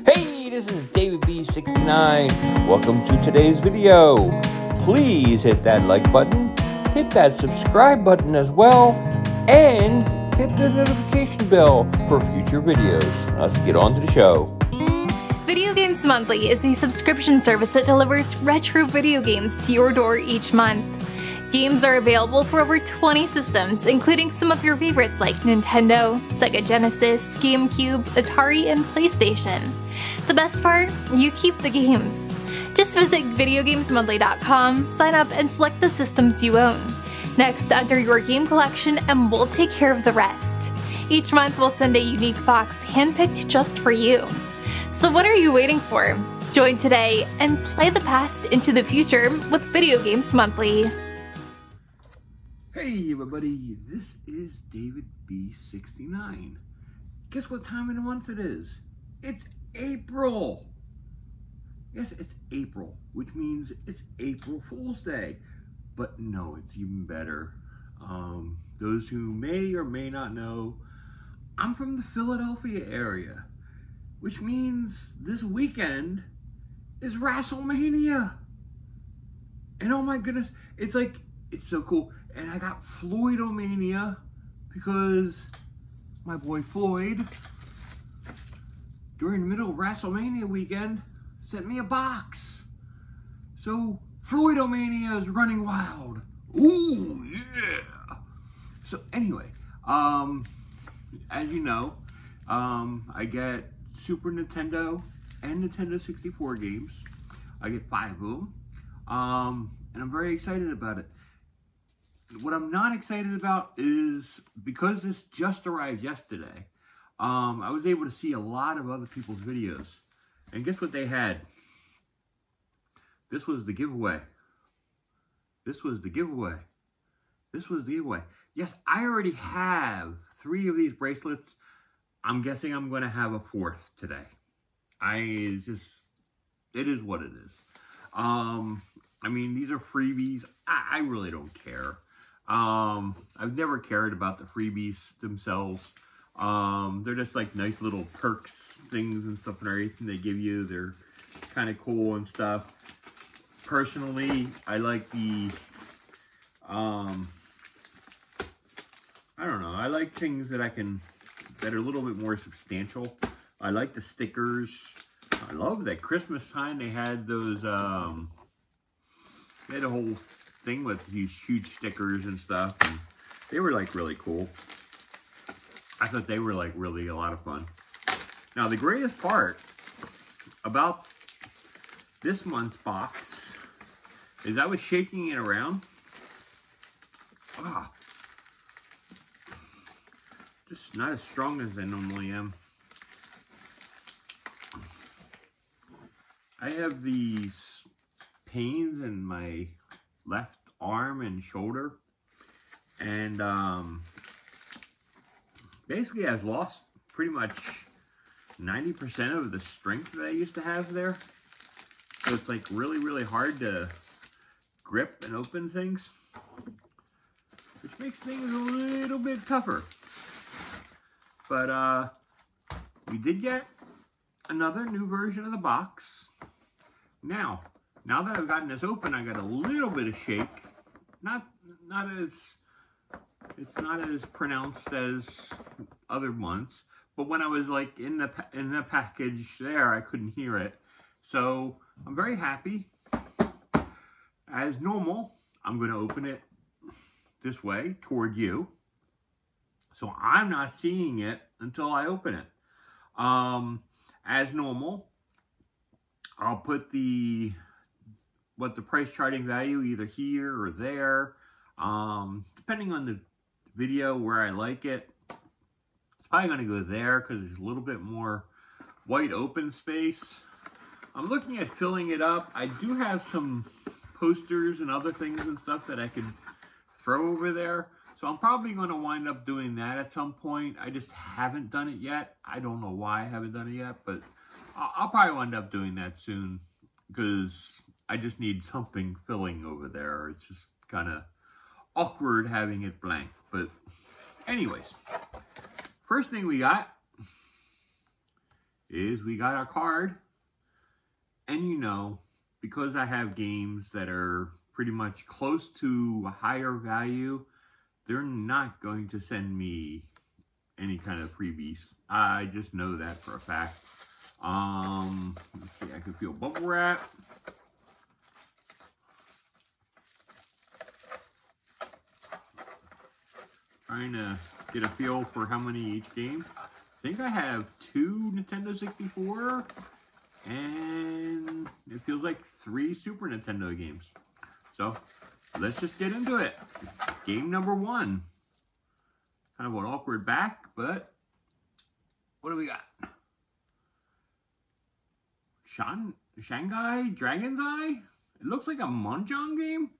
Hey, this is David B69. Welcome to today's video. Please hit that like button, hit that subscribe button as well, and hit the notification bell for future videos. Let's get on to the show. Video Games Monthly is a subscription service that delivers retro video games to your door each month. Games are available for over 20 systems, including some of your favorites like Nintendo, Sega Genesis, GameCube, Atari, and PlayStation. The best part? You keep the games. Just visit videogamesmonthly.com, sign up, and select the systems you own. Next, enter your game collection and we'll take care of the rest. Each month we'll send a unique box handpicked just for you. So what are you waiting for? Join today and play the past into the future with Video Games Monthly. Hey everybody, this is David B69. Guess what time of the month it is? It's April. Yes, it's April, which means it's April Fool's Day. But no, it's even better. Those who may or may not know, I'm from the Philadelphia area, which means this weekend is Wrestlemania. And oh my goodness, it's so cool. And I got Floydomania because my boy Floyd, during the middle of Wrestlemania weekend, sent me a box. So Floydomania is running wild. Ooh, yeah. So anyway, as you know, I get Super Nintendo and Nintendo 64 games. I get 5 of them. And I'm very excited about it. What I'm not excited about is, because this just arrived yesterday, I was able to see a lot of other people's videos. And guess what they had? This was the giveaway. This was the giveaway. This was the giveaway. Yes, I already have 3 of these bracelets. I'm guessing I'm going to have a 4th today. It is what it is. I mean, these are freebies. I really don't care. I've never cared about the freebies themselves. They're just like nice little perks, things and stuff and everything they give you. They're kind of cool and stuff. Personally, I like the, I don't know, I like things that that are a little bit more substantial. I like the stickers. I love that Christmas time they had those, they had a whole thing with these huge stickers and stuff, and they were like really cool. I thought they were like really a lot of fun. Now the greatest part about this month's box is I was shaking it around. Just not as strong as I normally am. I have these pains in my left arm and shoulder, and basically I've lost pretty much 90% of the strength that I used to have there. So it's like really hard to grip and open things, which makes things a little bit tougher. But we did get another new version of the box. Now that I've gotten this open, I got a little bit of shake. It's not as pronounced as other months, but when I was like in the package there, I couldn't hear it. So I'm very happy. As normal, I'm going to open it this way toward you. So I'm not seeing it until I open it. As normal, I'll put what the price charting value either here or there, depending on the video where I like it. It's probably going to go there because there's a little bit more white open space. I'm looking at filling it up. I do have some posters and other things and stuff that I could throw over there. So I'm probably going to wind up doing that at some point. I just haven't done it yet. I don't know why I haven't done it yet, but I'll probably wind up doing that soon because I just need something filling over there. It's just kind of awkward having it blank. But anyways, first thing we got is we got our card. And you know, because I have games that are pretty much close to a higher value, they're not going to send me any kind of freebies. I just know that for a fact. Let's see, I can feel bubble wrap. Trying to get a feel for how many each game. I think I have 2 Nintendo 64 and it feels like 3 Super Nintendo games. So let's just get into it. Game number 1. Kind of an awkward back, but what do we got? Shanghai Dragon's Eye? It looks like a Mahjong game.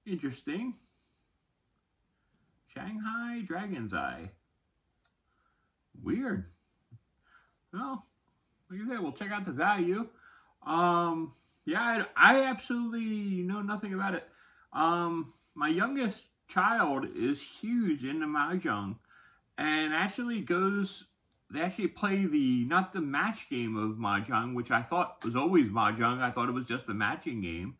Interesting. Shanghai Dragon's Eye. Weird. Well, like I said, we'll check out the value. Yeah, I absolutely know nothing about it. My youngest child is huge into Mahjong and they actually play not the match game of Mahjong, which I thought was always Mahjong. I thought it was just a matching game.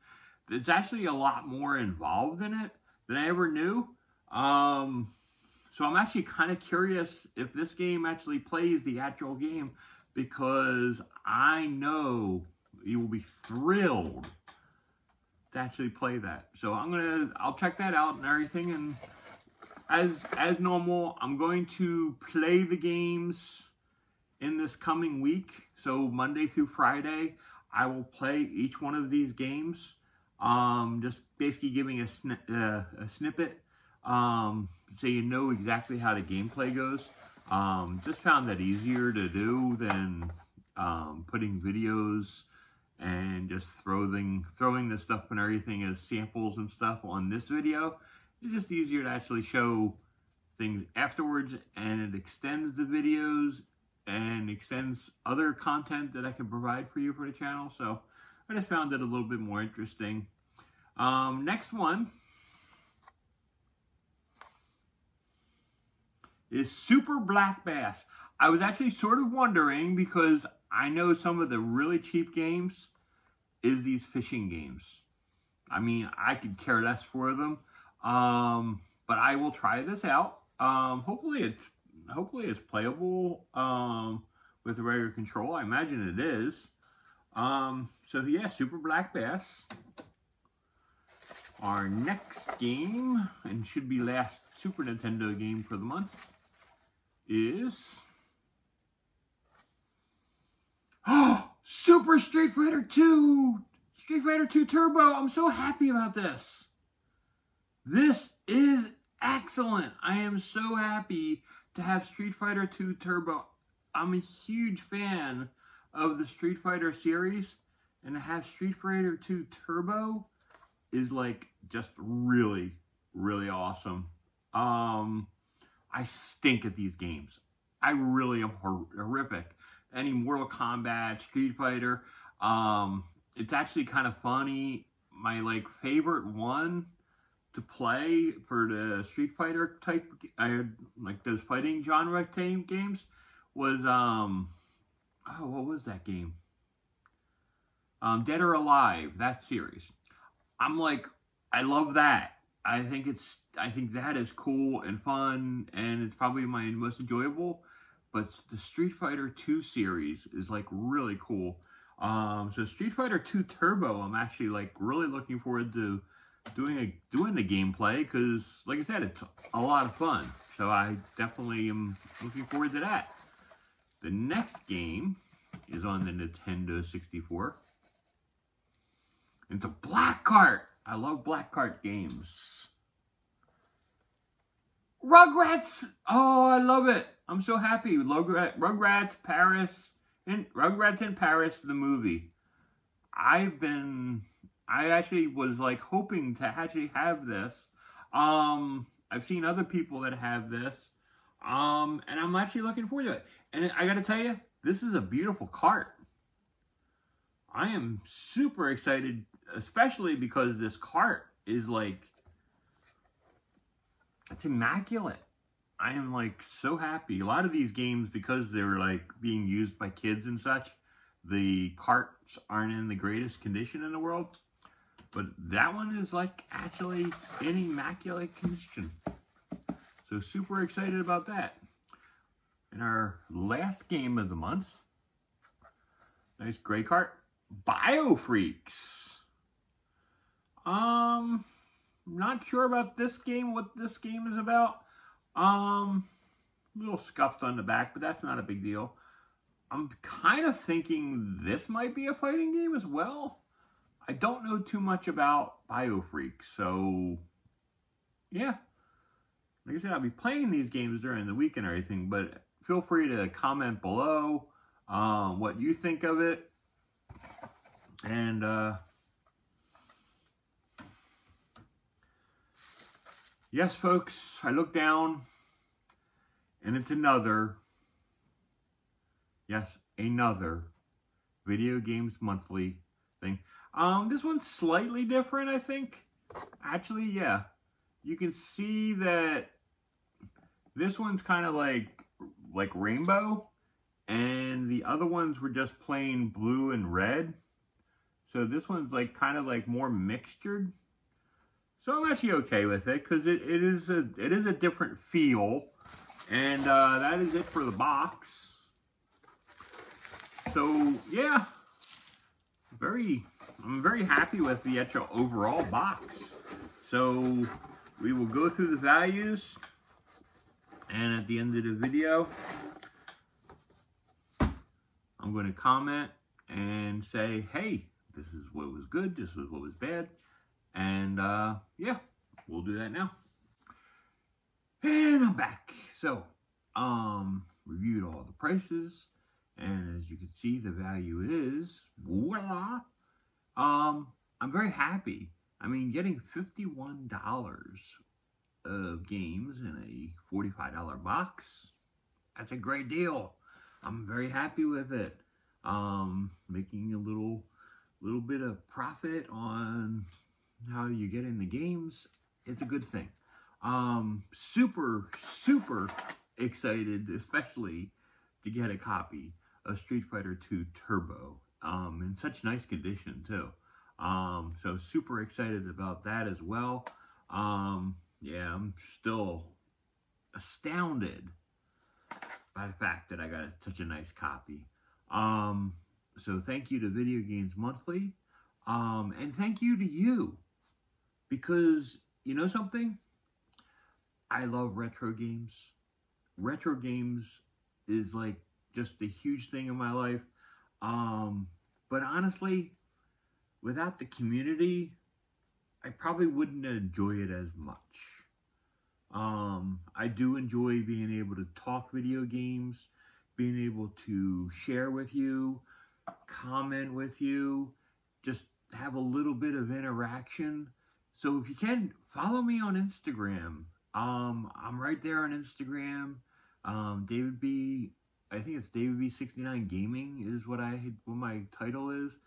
There's actually a lot more involved in it than I ever knew. So I'm actually kind of curious if this game actually plays the actual game, because I know you will be thrilled to actually play that. So I'll check that out and everything. And as normal, I'm going to play the games in this coming week. So Monday through Friday, I will play each one of these games. Just basically giving a snippet, so you know exactly how the gameplay goes. Just found that easier to do than putting videos and just throwing the stuff and everything as samples and stuff on this video. It's just easier to actually show things afterwards, and it extends the videos and extends other content that I can provide for you for the channel. So I just found it a little bit more interesting. Next one is Super Black Bass. I was actually sort of wondering, because I know some of the really cheap games is these fishing games. I mean, I could care less for them, but I will try this out. Hopefully it's playable with the regular control. I imagine it is. So yeah, Super Black Bass. Our next game, and should be last Super Nintendo game for the month, is Super Street Fighter 2! Street Fighter 2 Turbo! I'm so happy about this! This is excellent! I am so happy to have Street Fighter 2 Turbo. I'm a huge fan of the Street Fighter series, and to have Street Fighter 2 Turbo is like just really, really awesome. I stink at these games. I really am horrific. Any Mortal Kombat, Street Fighter, it's actually kind of funny. My favorite one to play for the Street Fighter type, like those fighting genre games, was what was that game? Dead or Alive, that series. I'm like, I love that. I think that is cool and fun, and it's probably my most enjoyable. But the Street Fighter 2 series is like really cool. So Street Fighter 2 Turbo, I'm actually like really looking forward to doing the gameplay, because like I said, it's a lot of fun. So I definitely am looking forward to that. The next game is on the Nintendo 64. It's a Black Cart. I love Black Cart games. Rugrats! Oh, I love it. I'm so happy. Rugrats in Paris, the movie. I actually was like hoping to actually have this. I've seen other people that have this. And I'm actually looking forward to it. And I gotta tell you, this is a beautiful cart. I am super excited, especially because this cart is like, it's immaculate. I am like so happy. A lot of these games, because they're like being used by kids and such, the carts aren't in the greatest condition in the world. But that one is like actually in immaculate condition. So super excited about that. And our last game of the month, nice gray cart, Biofreaks. Not sure about this game, what this game is about. A little scuffed on the back, but that's not a big deal. I'm kind of thinking this might be a fighting game as well. I don't know too much about Biofreaks, so yeah. Like I said, I'll be playing these games during the week and everything, but feel free to comment below what you think of it. And yes, folks, I look down and it's another, yes, another Video Games Monthly thing. This one's slightly different, I think. Actually, yeah. You can see that this one's kind of like rainbow, and the other ones were just plain blue and red. So this one's like kind of like more mixtured. So I'm actually okay with it because it is a different feel, and that is it for the box. So yeah, I'm very happy with the actual overall box. So we will go through the values, and at the end of the video, I'm going to comment and say, hey, this is what was good, this is what was bad, and yeah, we'll do that now. And I'm back. So, reviewed all the prices, and as you can see, the value is, voila, I'm very happy. I mean, getting $51 of games in a $45 box, that's a great deal. I'm very happy with it. Making a little bit of profit on how you get in the games, it's a good thing. Super excited, especially to get a copy of Street Fighter 2 Turbo, in such nice condition too. So super excited about that as well. Yeah, I'm still astounded by the fact that I got such a nice copy. So thank you to Video Games Monthly, and thank you to you, because you know something? I love retro games. Retro games is like just a huge thing in my life. But honestly, without the community, I probably wouldn't enjoy it as much. I do enjoy being able to talk video games, being able to share with you, comment with you, just have a little bit of interaction. So if you can, follow me on Instagram. I'm right there on Instagram. David B, I think it's David B69 Gaming is what my title is.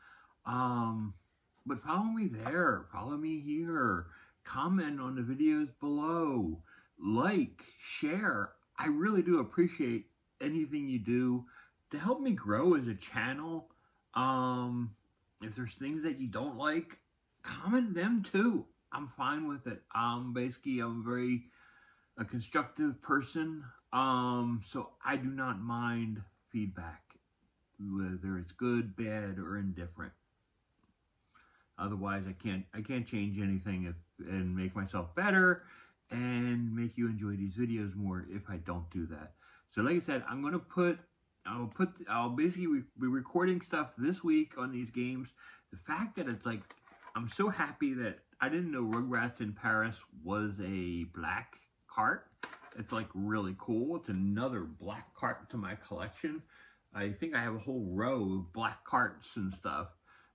But follow me there, follow me here, comment on the videos below, like, share. I really do appreciate anything you do to help me grow as a channel. If there's things that you don't like, comment them too. I'm fine with it. Basically, I'm a constructive person. So I do not mind feedback, whether it's good, bad, or indifferent. Otherwise, I can't change anything and make myself better and make you enjoy these videos more if I don't do that. So like I said, I'll basically be recording stuff this week on these games. The fact that it's like, I'm so happy that I didn't know Rugrats in Paris was a black cart. It's like really cool. It's another black cart to my collection. I think I have a whole row of black carts and stuff.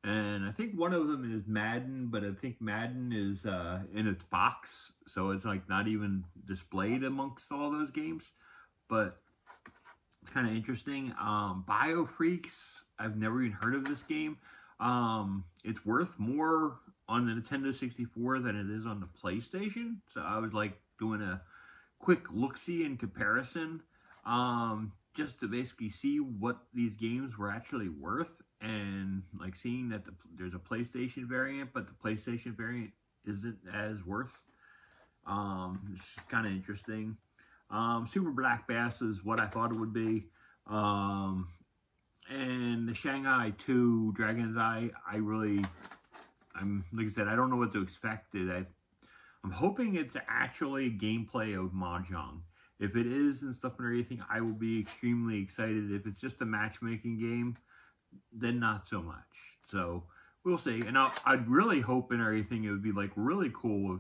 And I think one of them is Madden, but I think Madden is in its box, so it's like not even displayed amongst all those games. But it's kind of interesting. Biofreaks, I've never even heard of this game. It's worth more on the Nintendo 64 than it is on the PlayStation. So I was like doing a quick look-see in comparison, just to basically see what these games were actually worth, and like seeing that there's a PlayStation variant, but the PlayStation variant isn't as worth. It's kind of interesting. Super Black Bass is what I thought it would be. And the Shanghai 2 Dragon's Eye, I'm like I said, I don't know what to expect. I'm hoping it's actually gameplay of Mahjong. If it is and stuff and everything, I will be extremely excited. If it's just a matchmaking game, then not so much. So we'll see. And I'd really hope and everything it would be like really cool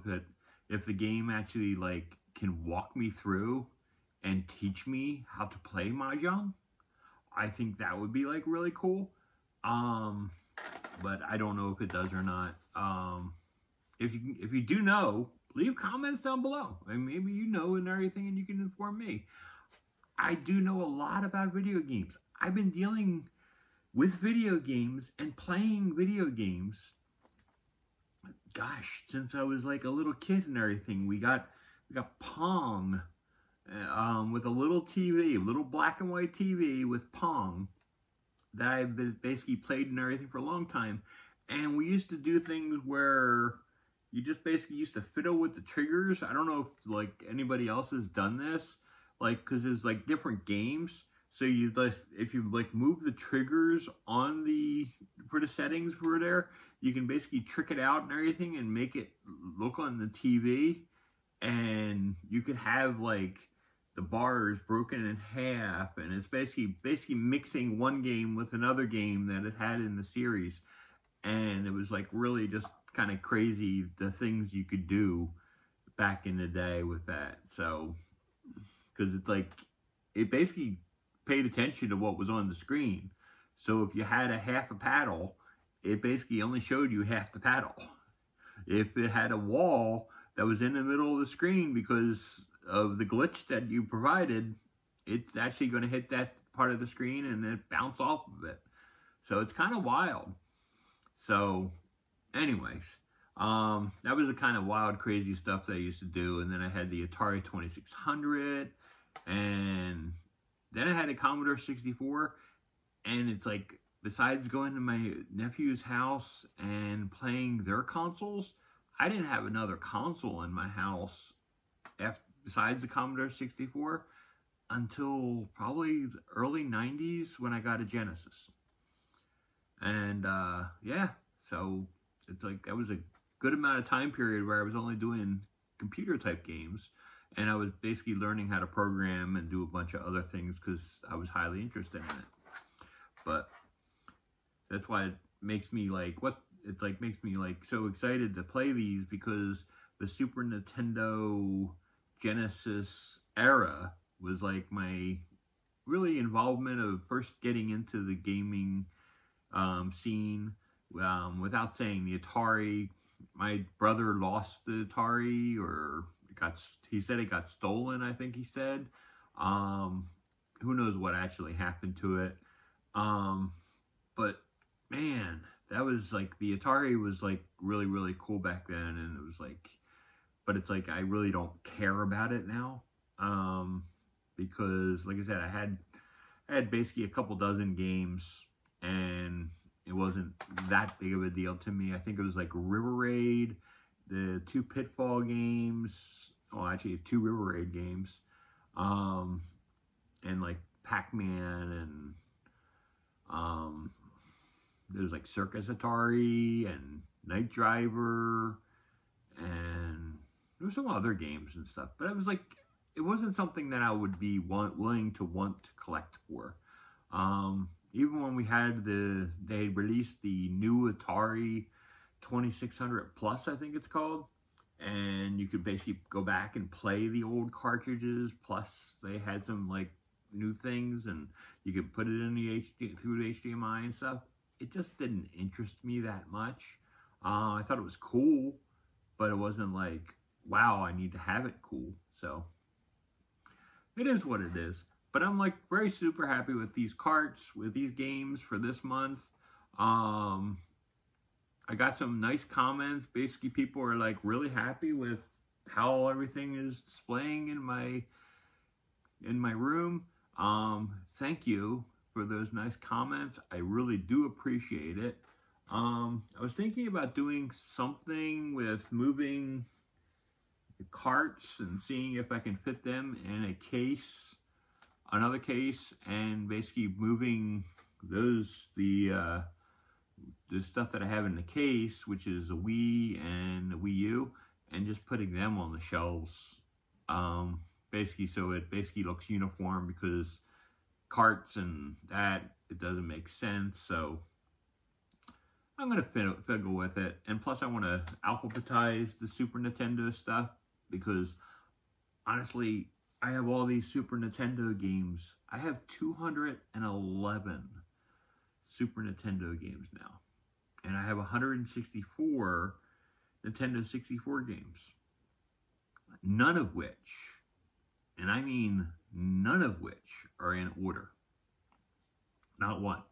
if the game actually like can walk me through and teach me how to play Mahjong. I think that would be like really cool. But I don't know if it does or not. If you do know, leave comments down below. And maybe you know and everything and you can inform me. I do know a lot about video games. I've been dealing with video games and playing video games, gosh, since I was like a little kid and everything. We got Pong with a little TV, a little black and white TV with Pong that I've been basically played and everything for a long time. And we used to do things where you just basically used to fiddle with the triggers. I don't know if like anybody else has done this, like, because there's like different games. So you just, if you like move the triggers on for the settings for there, you can basically trick it out and everything and make it look on the TV. And you could have like the bars broken in half, and it's basically mixing one game with another game that it had in the series. And it was like really just kind of crazy the things you could do back in the day with that. So, because it's like, it basically paid attention to what was on the screen. So if you had a half a paddle, it basically only showed you half the paddle. If it had a wall that was in the middle of the screen because of the glitch that you provided, it's actually going to hit that part of the screen and then bounce off of it. So it's kind of wild. So anyways, that was the kind of wild, crazy stuff that I used to do. And then I had the Atari 2600, and then I had a Commodore 64. And it's like, besides going to my nephew's house and playing their consoles, I didn't have another console in my house besides the Commodore 64 until probably the early 90s when I got a Genesis. And yeah, so it's like that was a good amount of time period where I was only doing computer type games, and I was basically learning how to program and do a bunch of other things because I was highly interested in it. But that's why it makes me like makes me like so excited to play these, because the Super Nintendo Genesis era was like my really involvement of first getting into the gaming scene. Without saying, the Atari, my brother lost the Atari, or he said it got stolen, I think he said. Who knows what actually happened to it. But man, that was like, the Atari was like really, really cool back then. And it was like, but it's like, I really don't care about it now. Because like I said, I had basically a couple dozen games, and it wasn't that big of a deal to me. I think it was like River Raid, the 2 Pitfall games, well, actually 2 River Raid games, and like Pac-Man, and there's like Circus Atari and Night Driver, and there were some other games and stuff. But it was like, it wasn't something that I would be willing to want to collect for. Even when we had they released the new Atari 2600 Plus, I think it's called, and you could basically go back and play the old cartridges, plus they had some like new things, and you could put it in the through the HDMI and stuff. It just didn't interest me that much. I thought it was cool, but it wasn't like, wow, I need to have it cool. So it is what it is. But I'm like very super happy with these carts, with these games for this month. I got some nice comments. Basically, people are like really happy with how everything is displaying in my room. Thank you for those nice comments. I really do appreciate it. I was thinking about doing something with moving the carts and seeing if I can fit them in a case, another case, and basically moving those, the stuff that I have in the case, which is a Wii and a Wii U, and just putting them on the shelves. Basically, so it basically looks uniform, because carts and that, it doesn't make sense. So I'm gonna fiddle with it, and plus I want to alphabetize the Super Nintendo stuff, because honestly, I have all these Super Nintendo games. I have 211 Super Nintendo games now, and I have 164 Nintendo 64 games, none of which, and I mean none of which, are in order. Not one.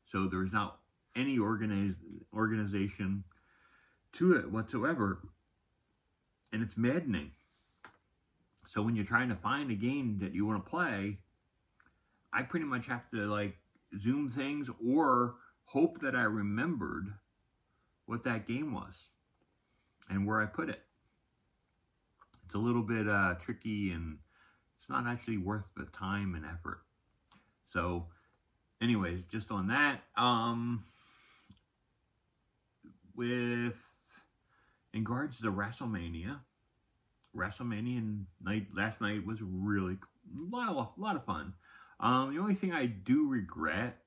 So there's not any organization to it whatsoever, and it's maddening. So when you're trying to find a game that you want to play, I pretty much have to like zoom things or hope that I remembered what that game was and where I put it. It's a little bit tricky, and it's not actually worth the time and effort. So anyways, just on that, in regards to WrestleMania night last night was really a lot of fun. The only thing I do regret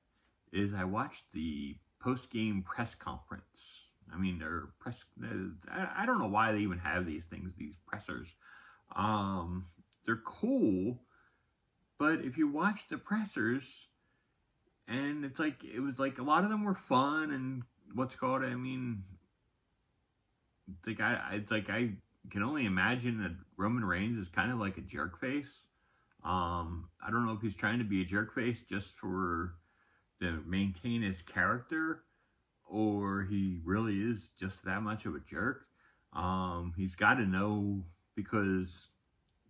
is I watched the post-game press conference. I mean, I don't know why they even have these things, these pressers. They're cool, but if you watch the pressers, and it was like a lot of them were fun and I mean, I can only imagine that Roman Reigns is kind of like a jerk face. I don't know if he's trying to be a jerk face just to maintain his character, or he really is just that much of a jerk. He's got to know, because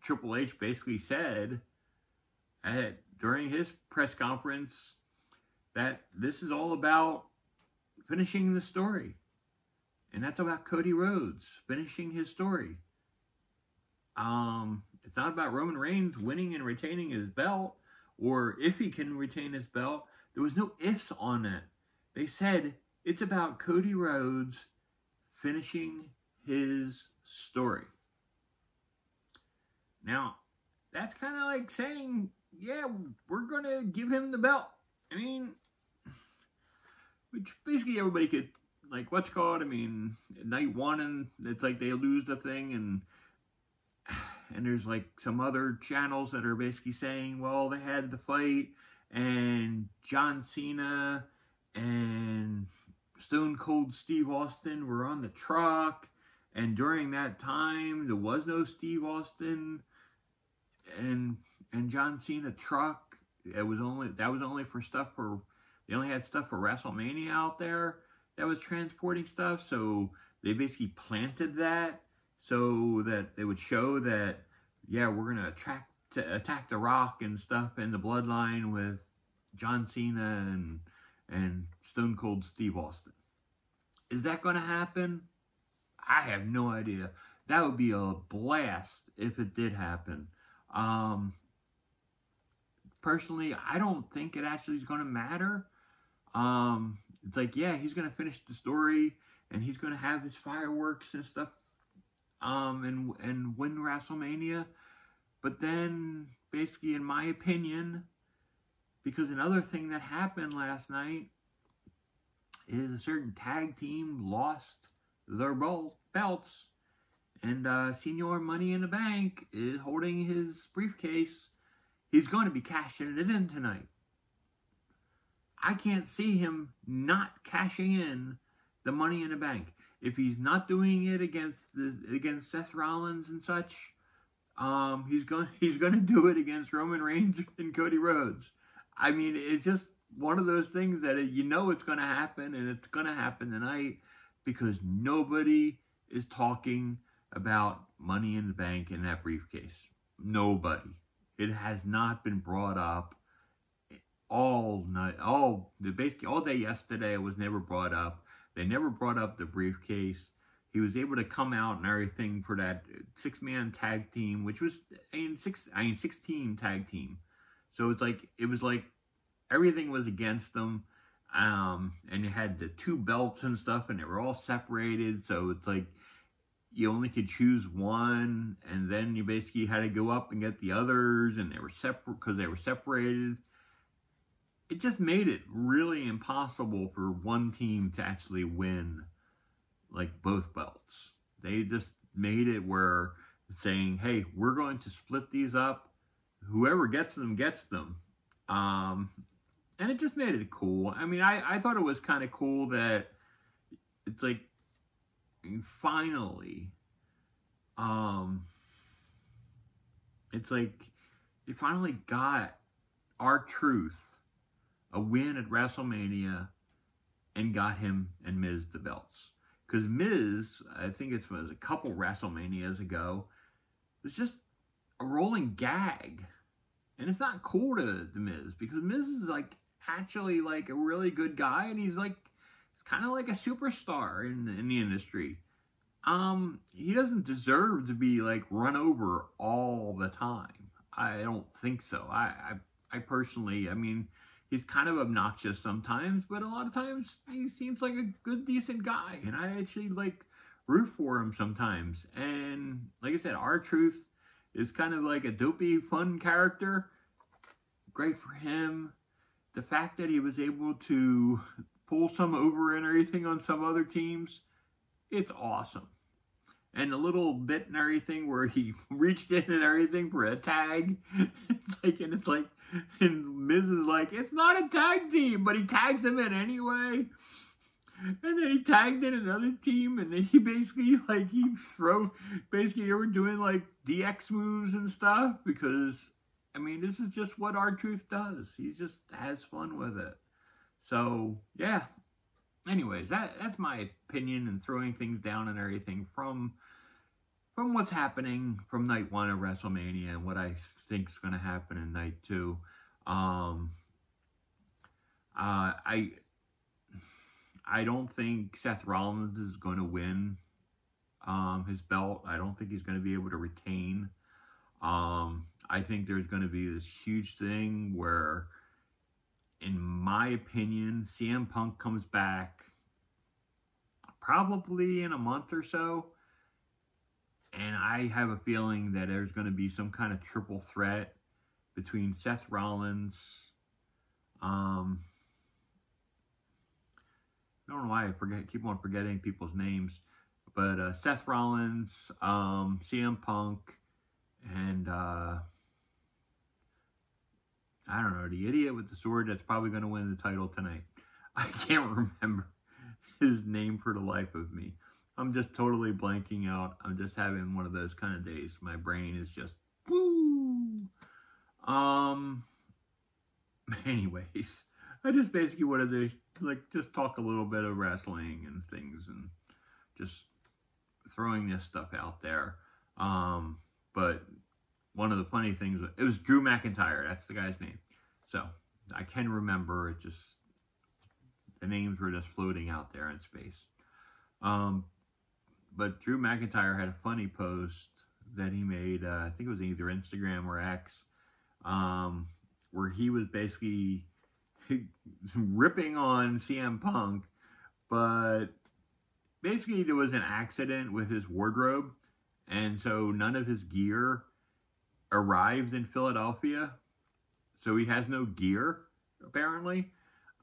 Triple H basically said during his press conference that this is all about finishing the story. And that's about Cody Rhodes finishing his story. It's not about Roman Reigns winning and retaining his belt, or if he can retain his belt. There was no ifs on that. They said it's about Cody Rhodes finishing his story. Now, that's kind of like saying, yeah, we're going to give him the belt. I mean, which basically everybody could, like, I mean, night one, and it's like they lose the thing, and there's like some other channels that are basically saying, well, they had the fight, and John Cena and Stone Cold Steve Austin were on the truck, and during that time there was no Steve Austin and John Cena truck. That was only for stuff for, they only had stuff for WrestleMania out there that was transporting stuff. So they basically planted that so that they would show that, yeah, we're gonna attack The Rock and stuff in the bloodline with John Cena and Stone Cold Steve Austin. Is that gonna happen? I have no idea. That would be a blast if it did happen. Personally, I don't think it actually is going to matter. It's like, yeah, he's going to finish the story, and he's going to have his fireworks and stuff, and win WrestleMania. But then, basically, in my opinion, because another thing that happened last night is a certain tag team lost their belts, and Senior Money in the Bank is holding his briefcase. He's going to be cashing it in tonight. I can't see him not cashing in the Money in the Bank. If he's not doing it against Seth Rollins and such, he's going to do it against Roman Reigns and Cody Rhodes. I mean, it's just one of those things that it's going to happen, and it's going to happen tonight, because nobody is talking about Money in the Bank in that briefcase. Nobody. It has not been brought up all night, basically all day yesterday. It was never brought up. They never brought up the briefcase. He was able to come out and everything for that 6-man tag team, which was 6-team tag team. So it was like everything was against them. And you had the 2 belts and stuff, and they were all separated. So it's like you only could choose one, and then you basically had to go up and get the others, and they were separate because they were separated. It just made it really impossible for one team to actually win, like, both belts. They just made it where saying, hey, we're going to split these up. Whoever gets them, gets them. And it just made it cool. I mean, I thought it was kind of cool that it's like, finally, it's like they finally got R-Truth a win at WrestleMania and got him and Miz the belts. Because Miz, I think it was a couple WrestleManias ago, was just a rolling gag. And it's not cool to the Miz, because Miz is like actually like a really good guy, and he's kind of like a superstar in the industry. He doesn't deserve to be like run over all the time. I don't think so. I personally, I mean, he's kind of obnoxious sometimes, but a lot of times he seems like a good, decent guy, and I actually like root for him sometimes. And like I said, R-Truth is kind of like a dopey, fun character. Great for him. The fact that he was able to pull some over and everything on some other teams, it's awesome. And the little bit and everything where he reached in and everything for a tag, and Miz is like, it's not a tag team, but he tags him in anyway. And then he tagged in another team, and then he basically, they were doing like DX moves and stuff, because, I mean, this is just what R-Truth does. He just has fun with it. So, yeah. Anyways, that's my opinion and throwing things down and everything from what's happening from night 1 of WrestleMania and what I think is going to happen in night 2. I don't think Seth Rollins is going to win his belt. I don't think he's going to be able to retain. I think there's going to be this huge thing where, in my opinion, CM Punk comes back probably in a month or so. And I have a feeling that there's going to be some kind of triple threat between Seth Rollins. I don't know why I keep on forgetting people's names. But Seth Rollins, CM Punk, and I don't know, the idiot with the sword that's probably going to win the title tonight. I can't remember his name for the life of me. I'm just totally blanking out. I'm just having one of those kind of days. My brain is just, woo! Anyways, I just basically wanted to, just talk a little bit of wrestling and things, and just throwing this stuff out there. But one of the funny things, it was Drew McIntyre. That's the guy's name. So, I can remember it, just, the names were just floating out there in space. But Drew McIntyre had a funny post that he made, I think it was either Instagram or X, where he was basically ripping on CM Punk, but basically there was an accident with his wardrobe, and so none of his gear arrived in Philadelphia, so he has no gear, apparently.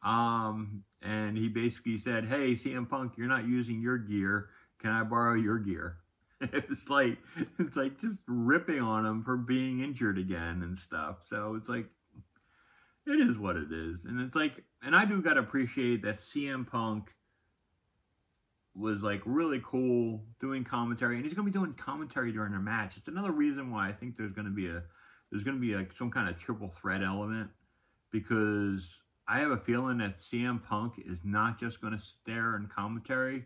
And he basically said, hey, CM Punk, you're not using your gear. Can I borrow your gear? It's like just ripping on him for being injured again and stuff. So it's like, it is what it is. And it's like, and I do got to appreciate that CM Punk was like really cool doing commentary, and he's going to be doing commentary during their match. It's another reason why I think there's going to be like some kind of triple threat element, because I have a feeling that CM Punk is not just going to sit there in commentary.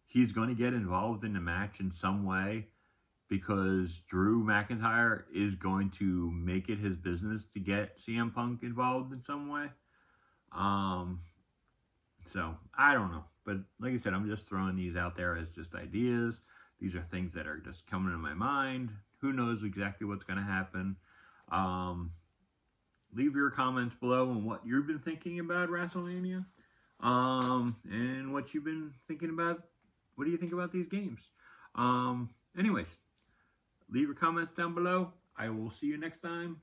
He's going to get involved in the match in some way. because Drew McIntyre is going to make it his business to get CM Punk involved in some way. So, I don't know. But like I said, I'm just throwing these out there as just ideas. These are things that are just coming to my mind. Who knows exactly what's going to happen. Leave your comments below on what you've been thinking about WrestleMania. And what you've been thinking about. What do you think about these games? Anyways, leave your comments down below. I will see you next time.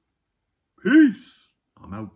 Peace. I'm out.